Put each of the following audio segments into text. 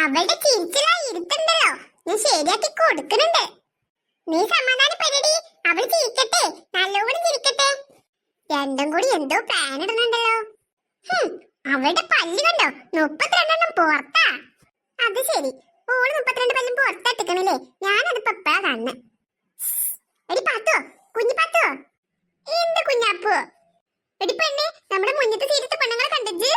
അവളുടെ ചിരിച്ചിലായി ഇരുത്തുണ്ടല്ലോ, ഞാൻ ശരിയാക്കി കൊടുക്കുന്നുണ്ട്. നീ സമാധാനപ്പെടടി, അവൾ ചിരിക്കട്ടെ, നല്ലോണം ചിരിക്കട്ടെ. രണ്ടും കൂടി എന്തോ പ്ലാൻ ഇടുന്നുണ്ടല്ലോ. അവളുടെ പല്ല് കണ്ടോ, 32 പുറത്താ. അത് ശരി, ഓള് 32 പല്ലും പുറത്തിട്ടിക്കണല്ലേ. ഞാനത് എപ്പോഴാ കാണുന്നെ. എടി പാത്തോ, കുഞ്ഞു പാത്തോ, എന്ത് കുഞ്ഞാപ്പോ? എടി പെണ്ണെ, നമ്മുടെ മുന്നത്തെ സീരിയസ് പെണ്ണുങ്ങളെ കണ്ടിട്ട്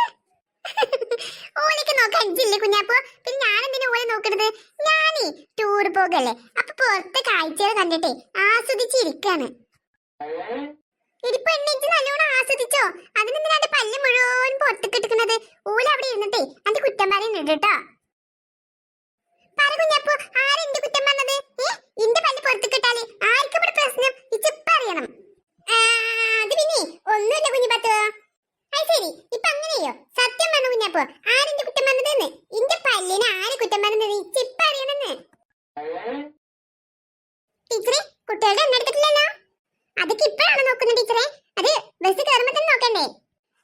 ഓലേക്ക് നോക്കാൻ അഞ്ചില്ലേ കുഞ്ഞാപ്പോ? പിന്നെ ഞാൻ എന്തിനാ ഓളെ നോക്കണത്? ഞാനേ ടൂർ പോകല്ലേ, അപ്പൊ പുറത്തെ കാഴ്ചകൾ കണ്ടിട്ടേ ആസ്വദിച്ചിരിക്കാണ്. എടി പെണ്ണെ, നല്ലോണം ആസ്വദിച്ചോ. അതിനെന്തിനാ പല്ല് മുഴുവൻ പുറത്തേക്ക് ഇട്ടിക്കണത്? ഓല അവിടെ ഇരുന്നിട്ടേ അതിന്റെ കുറ്റം പറയുന്നുണ്ട് കേട്ടോ. പറ കുഞ്ഞാപ്പോ, ആരെന്റെ കുറ്റം പറഞ്ഞത്? ഇന്റെ പല്ല് പുറത്തേക്ക് ഇട്ടാല് ആർക്കും ഇവിടെ പ്രശ്നം? ഇച്ചറിയണം. അത് പിന്നെ ഒന്നുമില്ല കുഞ്ഞിപ്പത്തോ. അത് ശരി, ഇപ്പൊ അങ്ങനെയോ? സത്യം പറഞ്ഞു കുഞ്ഞാപ്പോ, ആരെന്റെ കുറ്റം പറഞ്ഞതെന്ന്? ഇന്റെ പല്ലിന് ആര് കുറ്റം പറഞ്ഞത് ഇച്ചറിയണമെന്ന്. ടീച്ചറെ, കുട്ടികളുടെ എണ്ണ എടുത്തിട്ടില്ലല്ലോ. അതൊക്കെ ഇപ്പോഴാണ് നോക്കുന്നത് ടീച്ചറെ. അത് ബസ് കയറുമ്പോ തന്നെ നോക്കണ്ടേ?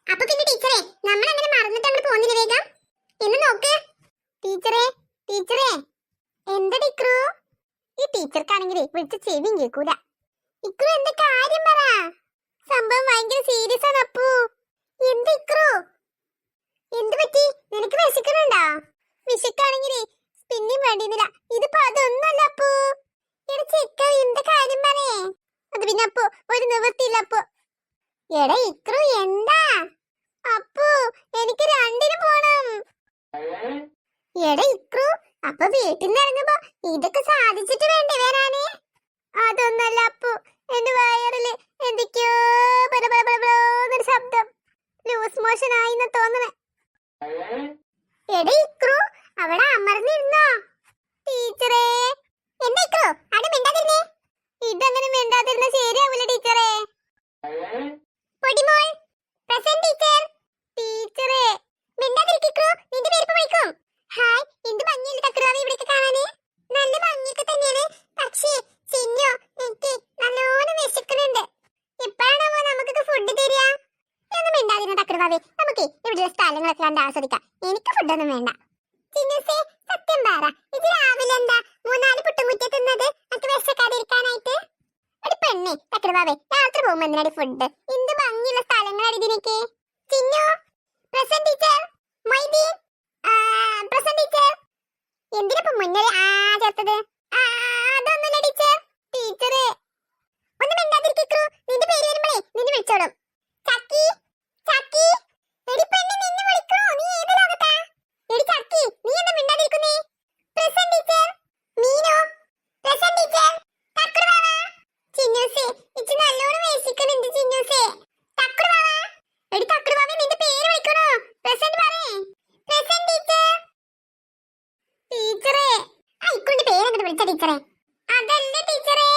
അപ്പൊ പിന്നെ ടീച്ചറെ, നമ്മൾ അങ്ങനെ മറന്നിട്ട് അങ്ങോട്ട് പോകുന്നില്ല വേഗം. ഇന്ന് നോക്ക് ടീച്ചറെ. ടീച്ചറെ, എന്താ ഇക്രു? ഈ ടീച്ചർക്കാണെങ്കിലേ വിളിച്ച ചെവിയും കേൾക്കൂല. ഇക്രു, എന്താ കാര്യം പറ. സംഭവം ഭയങ്കര സീരിയസ് ആണ് അപ്പു. എന്ത് ഇക്രു, എന്ത് പറ്റി? നിനക്ക് വിശക്കുന്നുണ്ടോ? വിശക്കാണെങ്കിലേ പിന്നെയും വേണ്ടിയിരുന്നില്ല. ഇതിപ്പോ അതൊന്നല്ല അപ്പു. എടാ ചെക്ക, എന്താ കാര്യം പറയേ? അത് പിന്നെ അപ്പു ഒരു നിവൃത്തിയില്ല അപ്പു. എടാ ഇക്രു, എന്താ? അപ്പു, എനിക്ക് 2-ന് പോണം. എടാ ഇക്രു, അപ്പൊ വീട്ടിൽ നിന്ന് ഇറങ്ങുമ്പോ ഇതൊക്കെ സാധിച്ചിട്ട് വേണ്ടേ വരാന്? അതൊന്നല്ല അപ്പു, എന്റെ വയറില് എന്തൊക്കെയോ എന്നൊരു ശബ്ദം. ലൂസ് മോഷൻ ആയിന്ന് തോന്നണേ. എടാ ഇക്രു, അവിടെ അമർന്നിരുന്നോ? ടീച്ചറേ, എന്താ ഇക്രു അവിടെ മിണ്ടാതിരുന്നേ? ഇതങ്ങനെ മിണ്ടാതിരുന്ന ശരിയാവൂല ടീച്ചറേ. പൊടിമോൾ പ്രസന്റ് ടീച്ചർ. ടീച്ചറേ, മിണ്ടാതിരിക്കൂ, നിന്റെ പേര് വിളിക്കും. ഹായ്, എന്ത് ഭംഗിയുണ്ട് തക്രാവി ഇവിടേക്ക് കാണാന്. നല്ല ഭംഗിയൊക്കെ തന്നെയാണ്, പക്ഷേ ചിന്നോ, എനിക്ക് നല്ലോണം വിശക്കുന്നുണ്ട്. എപ്പോഴാണോ നമുക്കൊക്കെ ഫുഡ് തരിക? ഒന്നും മിണ്ടാതിരുന്ന തക്രവാവേ, നമുക്ക് ഇവിടെയുള്ള സ്ഥലങ്ങളൊക്കെ കണ്ട് ആസ്വദിക്കാം. എനിക്ക് ഫുഡൊന്നും വേണ്ട. ചിന്നൂസേ, സത്യം പറ, ഇത് രാവിലെ എന്താ 3-4 പുട്ടും കുറ്റി തിന്നത്? നമുക്ക് വിശക്കാതിരിക്കാനായിട്ട്. ഒരു പെണ്ണെ തക്രവാവേ, രാത്രി പോകുമ്പോ എന്തിനാടി ഫുഡ്? എന്ത് ഭംഗിയുള്ള സ്ഥലങ്ങളാണ് ഇതിനൊക്കെ. Chinnu, present teacher. Moideen, present teacher. എന്തിനപ്പോ മുന്നേ ചേർത്തത്? അതൊന്നുമില്ല ടീച്ചർ. ടീച്ചറെ, ഒന്നും മിണ്ടാതിരിക്കൂ, നിന്റെ പേര് വരുമ്പോഴേ നിന്നെ വിളിച്ചോളും. ചക്കി, ചക്കി, എടി പെണ്ണെ നിന്നെ വിളിക്കൂ. നീ ഏത് ലോകത്താ? എടി ചക്കി, നീ എന്താ മിണ്ടാതിരിക്കുന്നേ? Present teacher. മീനോ, പ്രസന്റ് ടീച്ചർ. തക്രവാവ. ചിന്നൂസേ, ഇച്ച് നല്ലോണം വിശക്കുന്നുണ്ട് ചിന്നൂസേ. തക്രവാവ, എടി തക്രവാവ, നിന്റെ പേര് വിളിക്കണോ? പ്രസന്റ് പറയേ. Present teacher. ടീച്ചറെ, ഇക്കുന്റെ പേര് അങ്ങോട്ട് വിളിച്ച ടീച്ചറെ. അതല്ല ടീച്ചറെ.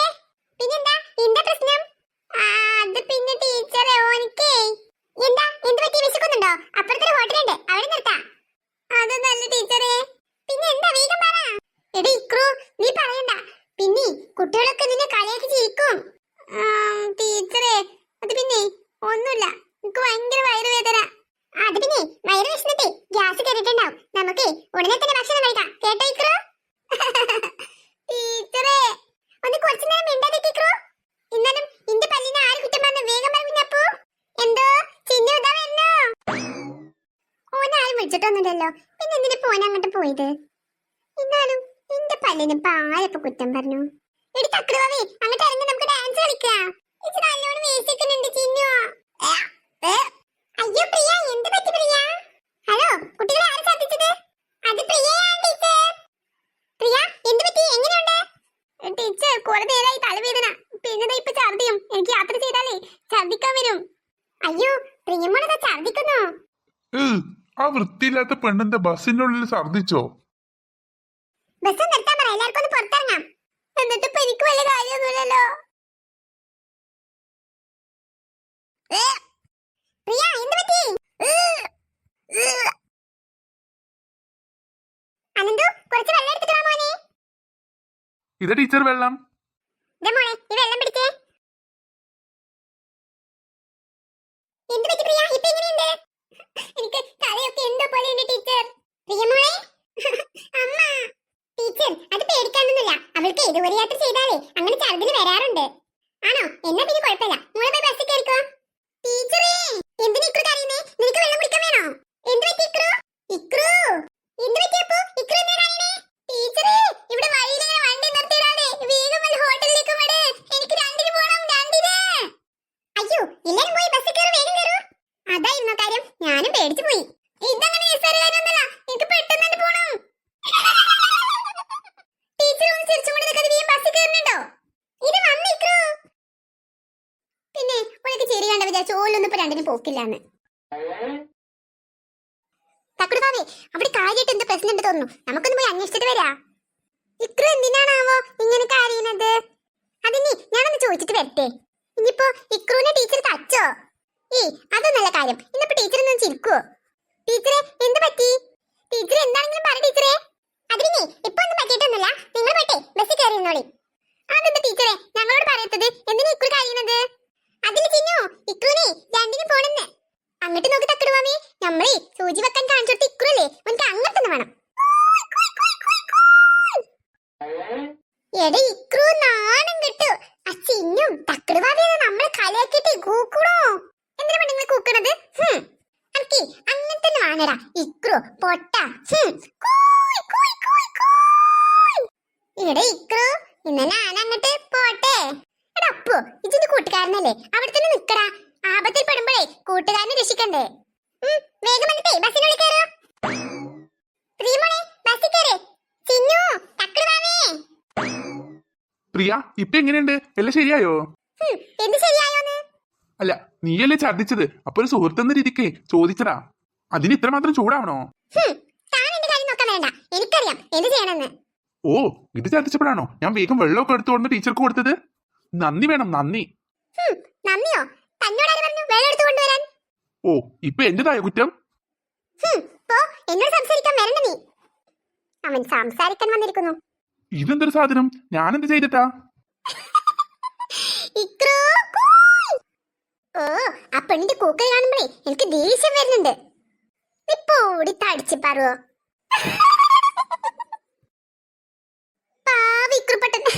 പിന്നെന്താ, എന്താ പ്രശ്നം? അത് പിന്നെ ടീച്ചറെ, ഓനിക്കേ എന്താ, എന്ത് പറ്റി? വിശക്കുന്നുണ്ടോ? അപ്പുറത്തൊരു ഹോട്ടലുണ്ട്, അവിടെ നിർത്താം. അത് നല്ല ടീച്ചറെ. പിന്നെ എന്താ, വേഗം പറ. എടി ഇക്രു, നീ പറയണ്ട, പിന്നെ കുട്ടികളൊക്കെ നിന്നെ കളിയാക്കി ചിരിക്കും. ടീച്ചറെ, അത് പിന്നെ ഒന്നുമില്ല, എനിക്ക് ഭയങ്കര വയറുവേദന. അത് പിന്നെ വയറ് വിശന്നിട്ടേ ഗ്യാസ് കയറിയിട്ടുണ്ടാവും. നമുക്ക് ഉടനെ തന്നെ ഭക്ഷണം കഴിക്കാം, കേട്ടോ ഇക്രു? ടീച്ചറെ, ഒന്ന് കുറച്ചു നേരം മിണ്ടാതിരിക്കൂ. എന്നാലും നിന്റെ പല്ലിന് ആര് കുറ്റം പറഞ്ഞു? വേഗം പറഞ്ഞപ്പോ. എന്തോ ചിന്നു ഇതാ വരുന്നോ? ഓനാരും വിളിച്ചിട്ടൊന്നുമില്ലല്ലോ, പിന്നെ എന്തിനാ പോൻ അങ്ങോട്ട് പോയത്? എന്നാലും നിന്റെ പല്ലിന് ഇപ്പൊ ആരപ്പോ കുറ്റം പറഞ്ഞു? എടി തക്രവാവേ, അങ്ങോട്ട് ഇറങ്ങി നമുക്ക് ഡാൻസ് കളിക്കാം. ഇത് നല്ലോണം വേസിക്കുന്നുണ്ട് ചിന്നു. അയ്യോ പ്രിയ, എന്ത് പറ്റി പ്രിയ? ഹലോ കുട്ടികളെ, ആരും ശ്രദ്ധിച്ചത്? അത് പ്രിയയാണ് ടീച്ചർ. പ്രിയ, എന്ത് പറ്റി? എങ്ങനെയുണ്ട്? ടീച്ചർ, കുറെ നേരമായി തലവേദന, പിന്നെ ഇപ്പൊ ഛർദിയും. എനിക്ക് യാത്ര ചെയ്താലേ ഛർദിക്കാൻ വരും. അയ്യോ, പ്രിയമോളതാ ഛർദിക്കുന്നോ? ആ വൃത്തിയില്ലാത്ത പെണ്ണെന്താ ബസ്സിന്റെ ഉള്ളിൽ ഛർദിച്ചോ? ബസ് നിർത്താൻ പറ, എല്ലാവർക്കും ഒന്ന് പുറത്തിറങ്ങാം. എന്നിട്ട് ഇപ്പൊ എനിക്ക് വലിയ കാര്യമൊന്നുമില്ലല്ലോ. പ്രിയ, എന്ത് പറ്റി? അനന്തു, കുറച്ച് വെള്ളം എടുത്തിട്ട് വാ മോനെ. ഇതാ ടീച്ചർ വെള്ളം. മോളെ, ഈ വെള്ളം പിടിച്ചേ. എന്ത് പറ്റി പ്രിയ, ഇപ്പൊ എങ്ങനെയുണ്ട്? എനിക്ക് തലയൊക്കെ എന്തോ പോലെയുണ്ട് ടീച്ചർ. പ്രിയ മോളെ, ദൂര യാത്ര ചെയ്താലേ അങ്ങനെ ഛർദിന് വരാറുണ്ട്. ആണോ? എന്നാ പിന്നെ കുഴപ്പമില്ല, മോളെ പോയി ബസ്സിൽ കയറിക്കോ. ടീച്ചറേ, എന്തിനാ ഇക്രു കരയുന്നേ? നിനക്ക് വെള്ളം കുടിക്കാൻ വേണോ? എന്ത് പറ്റി ഇക്രു? ഇക്രു എന്ത് പറ്റിയപ്പോ? ഇക്രു എന്താ കരയുന്നേ? ടീച്ചറേ, ഇവിടെ വഴിയിൽ ഇങ്ങനെ വണ്ടി നിർത്തിയിടാതെ വേഗം വല്ല ഹോട്ടലിലേക്ക് വിട്. എനിക്ക് 2-ന് പോണം, 2-ന്. അയ്യോ, എല്ലാരും പോയി ബസ്സിൽ കയറി, വേഗം കയറൂ. അതായിരുന്നോ കാര്യം? ഞാനും പേടിച്ചു പോയി. ഇതങ്ങനെ നിസ്സാരകാര്യമൊന്നുമല്ല, എനിക്ക് പെട്ടെന്ന് തന്നെ പോണം. ടീച്ചർ ഒന്ന് ചിരിച്ചുകൊണ്ട് നിൽക്കാതെ വേഗം ബസ്സിൽ കയറുന്നുണ്ടോ? ഇത് വന്നിക്രു. പിന്നെ ഒളിക്ക് ചിരി കണ്ട വിചാരിച്ചു ഓലൊന്നും ഇപ്പൊ 2-ന് പോക്കില്ലാന്ന്. തക്കുടുവാവേ, അവിടെ കാര്യമായിട്ട് എന്ത് പ്രശ്നം തോന്നുന്നു. നമുക്കൊന്ന് പോയി അന്വേഷിച്ചിട്ട് വരാ. ഇക്രു എന്തിനാണാവോ ഇങ്ങനെ കരയുന്നത്? അതിനി ഞാനൊന്ന് ചോദിച്ചിട്ട് വരട്ടെ. ഇനിയിപ്പോ ഇക്രുവിനെ ടീച്ചർ തച്ചോ? അതൊന്നല്ല കാര്യം. ഇന്നിപ്പോ ടീച്ചർ ഒന്ന് ചിരിക്കുവോ? ടീച്ചറെ, എന്ത് പറ്റി? ടീച്ചർ എന്താണെങ്കിലും പറ ടീച്ചറെ. അതിനെ ഇപ്പൊ ഒന്നും പറ്റിയിട്ടൊന്നുമില്ല. നിങ്ങൾ പോട്ടെ ബസ്സിൽ കയറിയിരുന്നോളി. അതെന്താ ടീച്ചറെ ഞങ്ങളോട് പറയത്തത്? എന്തിനാ ഇക്രു കരയുന്നത്? അതിന് ചിന്നു, ഇക്രുവിനെ 2-ന് പോണെന്ന്. അങ്ങോട്ട് നോക്കി തക്കടുവാമേ, നമ്മളെ സൂചി വെക്കാൻ കാണിച്ചു കൊടുത്ത ഇക്രുല്ലേ, എനിക്ക് അങ്ങോട്ടൊന്ന് വേണം. എടാ ഇക്രു, നാണം കിട്ടു. ആ ചിന്നും തക്കടുവാമേ നമ്മളെ കളിയാക്കിട്ട് കൂക്കണോ? എന്തിനാ നിങ്ങൾ കൂക്കണത്? അനക്ക് അങ്ങനെ തന്നെ വാങ്ങടാ ഇക്രു പൊട്ട. എടാ ഇക്രു, ഇന്ന് ഞാൻ അങ്ങോട്ട് പോട്ടെ. എടാ അപ്പു, ഇതിന്റെ കൂട്ടുകാരനല്ലേ, അവിടെ തന്നെ നിക്കടാ. ആപത്തിൽ പെടുമ്പോഴേ കൂട്ടുകാരനെ രക്ഷിക്കണ്ടേ? വേഗം വന്നിട്ടേ ബസ്സിനുള്ളിൽ കയറോ. പ്രിയമോളെ, ബസ്സിൽ കയറ്. ചിന്നു, തക്കടുവാമേ. പ്രിയ, ഇപ്പൊ എങ്ങനെയുണ്ട്? എല്ലാം ശരിയായോ? എന്ത് ശരിയായോന്ന്? അല്ല, നീയല്ലേ ഛർദിച്ചത്, അപ്പൊ ഒരു സുഹൃത്തെന്ന രീതിക്ക് ചോദിച്ചതാ. അതിന് ഇത്രമാത്രം ചൂടാവണോ? താൻ എന്റെ കാര്യം നോക്കാൻ വേണ്ട, എനിക്കറിയാം എന്ത് ചെയ്യണമെന്ന്. ഓ, ഇത് ഛർദിച്ചപ്പോഴാണോ ഞാൻ വേഗം വെള്ളമൊക്കെ എടുത്തുകൊണ്ട് ടീച്ചർക്ക് കൊടുത്തത്? നന്ദി വേണം, നന്ദി. നന്ദിയോ? തന്നോടാര് പറഞ്ഞു വെള്ളം എടുത്തു കൊണ്ടുവരാൻ? ഓ, ഇപ്പൊ എന്റേതായ കുറ്റം? എന്നോട് സംസാരിക്കാൻ വരണ്ട നീ. അവൻ സംസാരിക്കാൻ വന്നിരിക്കുന്നു. ഇതെന്തൊരു സാധനം? ഞാനെന്ത് ചെയ്തിട്ടാ? ഓ, ആ പെണ്ണിന്റെ കൂക്ക കാണുമ്പോഴേ എനിക്ക് ദേഷ്യം വരുന്നുണ്ട്. ഇപ്പൊ ഓടി തടിച്ചു പറവോ? പാവ ഇക്രു പെട്ടെന്ന്